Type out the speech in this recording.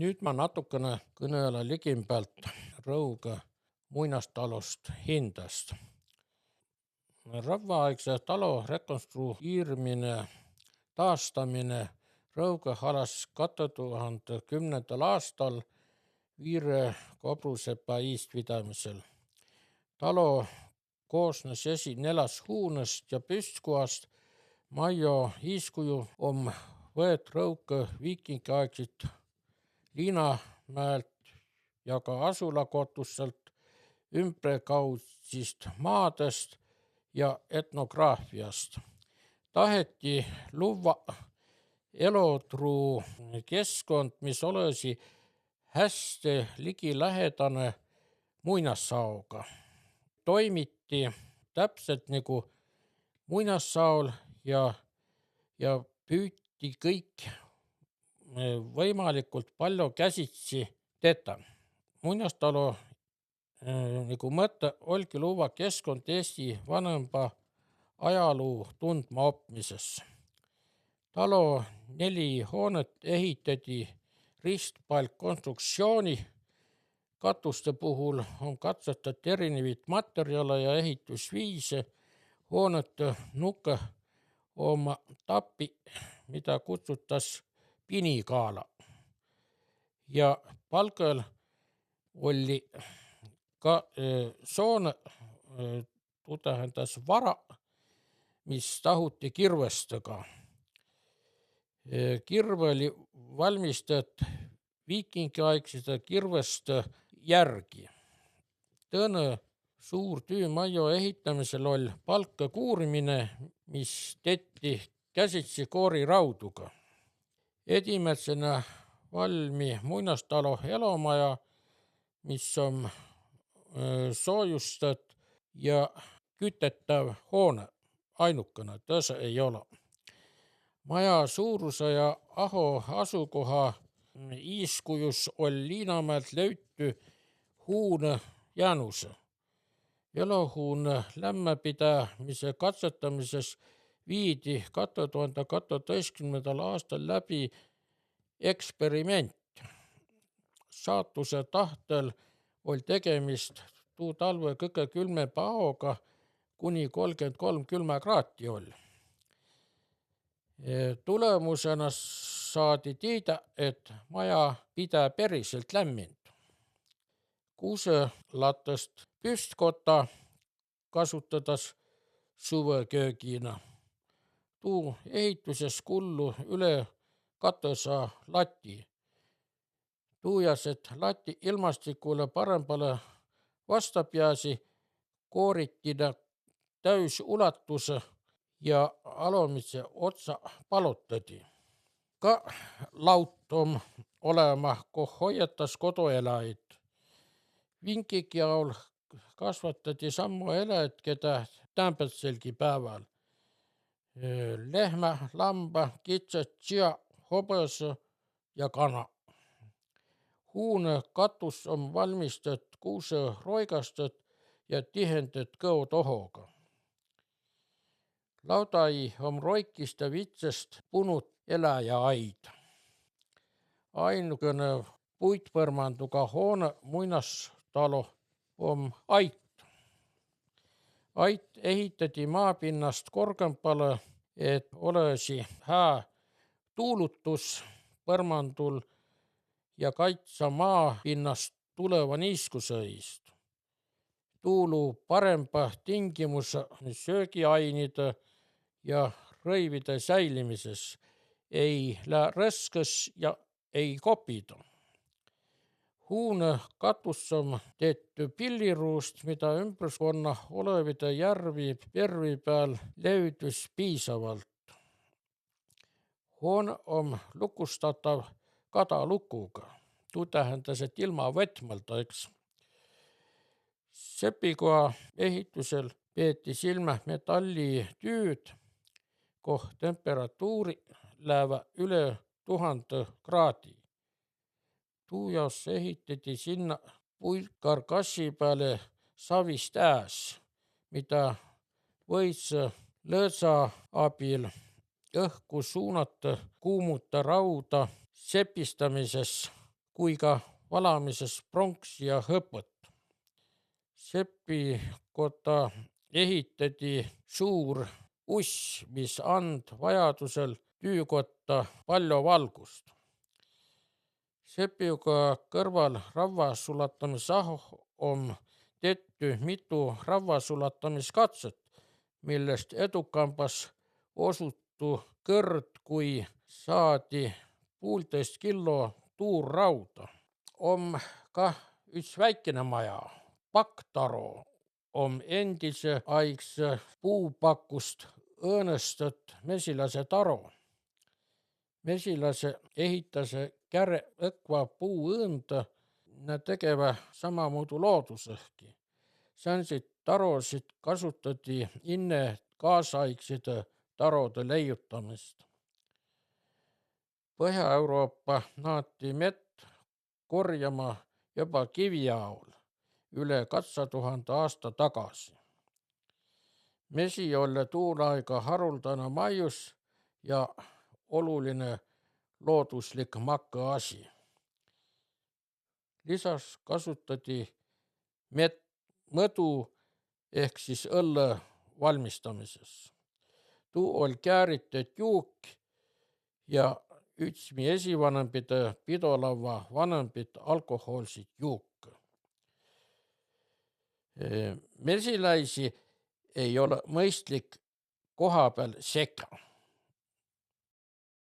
Nüüd ma natukene kõnele ligimpealt Rõuge muinastalust Hindest. Ravvaaegse talo rekonstrueerimine, taastamine Rõuge alas 2010. aastal Viire Kobrusepa iistpidamisel. Talo koosnes 4 huunest ja püstkohast. Majo iiskuju võet Rõuge viikingiaegsit Liinamäelt ja ka asulakotuselt, ümbrikaudsist maadest ja etnograafiast. Taheti luua elotruu keskkond, mis olesi hästi ligilähedane muinassaoga. Toimiti täpselt nagu muinassaol ja püüti kõik võimalikult palju käsitsi teha. Muinastalo nagu mõte olgi luua keskkond Eesti vanemba ajaloo tundma opmises. Talo 4 hoonet ehitati ristpalkkonstruktsiooni. Katuste puhul on katsetanud erinevaid materjale ja ehitusviise. Hoonete nukke oma tapi, mida kutsutas pinikaala. Ja palgel oli ka soone, tähendas vara, mis tahuti kirvestega. Kirve oli valmistatud viikingiaegsete kirveste järgi. Tõne suur töö majo ehitamisel oli palka kuurimine, mis tehti käsitsi koorirauduga. Edimetsena valmi muinastalo elomaja, mis on soojustatud ja kütetav hoone. Ainukene, tõse ei ole. Maja suuruse ja aho asukoha iiskujus oli Liinamäelt löyty huune jäänuse. Elohuune lämmäpidamise katsetamises viidi 2012. aastal läbi eksperiment. Saatuse tahtel oli tegemist tuu talve kõige külmempa ahoga, kuni 33 külmakraati oli. Tulemusena saadi teada, et maja pida päriselt lämminud. Kuuselatest püstkota kasutades suveköögina. Tuu ehituses kullu üle 200 lati. Tuujas, et lati ilmastikule parempale vastapjääsi, kooritina täys ulatuse ja alumise otsa palutati. Ka laut on olema, koh hoiatas koduelaid. Vinkikjaol kasvatati sammu elajad, keda tämpätselgi päeval. Lehmä, lamba, kitse, tsia, hobõse ja kana. Huune katus on valmistatud kuuseroigastest ja tihendatud kõotohoga. Laudai on roikist ja vitsest punud eläjaaid. Ainukene puitpõrmanduga hoone muinastalo on ait. Ait ehitati maapinnast korgempale, et olesi hää tuulutus põrmandul ja kaitsa maapinnast tuleva niiskuse eest. Tuulu parempa tingimus söögiainide ja rõivide säilimises, ei lää rõskes ja ei kopida. Huune katus on tehty pilliruust, mida ümbruskonna olevide järvi peal löydus piisavalt. Hoone on lukustatav kadalukuga. Tuu tähendas, et ilma võtmalta, eks. Sepikoha ehitusel peeti silma metallitüüd, koh temperatuuri läheva üle 1000 kraadi. Tuujaos ehitati sinna puitkarkassi peale savist ääs, mida võis lõõtsa abil õhku suunata kuumuta rauda sepistamises kui ka valamises pronksi ja hõpet. Sepi kohta ehitati suur uss, mis and vajadusel tüükotta palju valgust. Sepiga kõrval ravvasulatamisaho on tehty mitu ravvasulatamiskatset, millest edukambas osutu kõrd, kui saadi 1,5 kilo tuurrauda. On kah üks väikene maja, Pakktaro, on endise aegse puupakust õõnestat mesilase taro. Mesilase ehitase käre õkva puuõõnda tegeva samamoodi loodusõhki. Säänseid tarosid kasutati enne kaasaegsete tarode leiutamist. Põhja-Euroopa naati mett korjama juba kiviajal üle 200 000 aasta tagasi. Mesi oli tuul aega haruldane maius ja oluline looduslik makkaasi. Lisaks kasutati mõdu ehk siis õlle valmistamises. Tuu oli kääritud juuk ja ütsmi esivanempide pidolava vanempid alkohoolsid juuk. Mesiläisi ei ole mõistlik koha peal seka.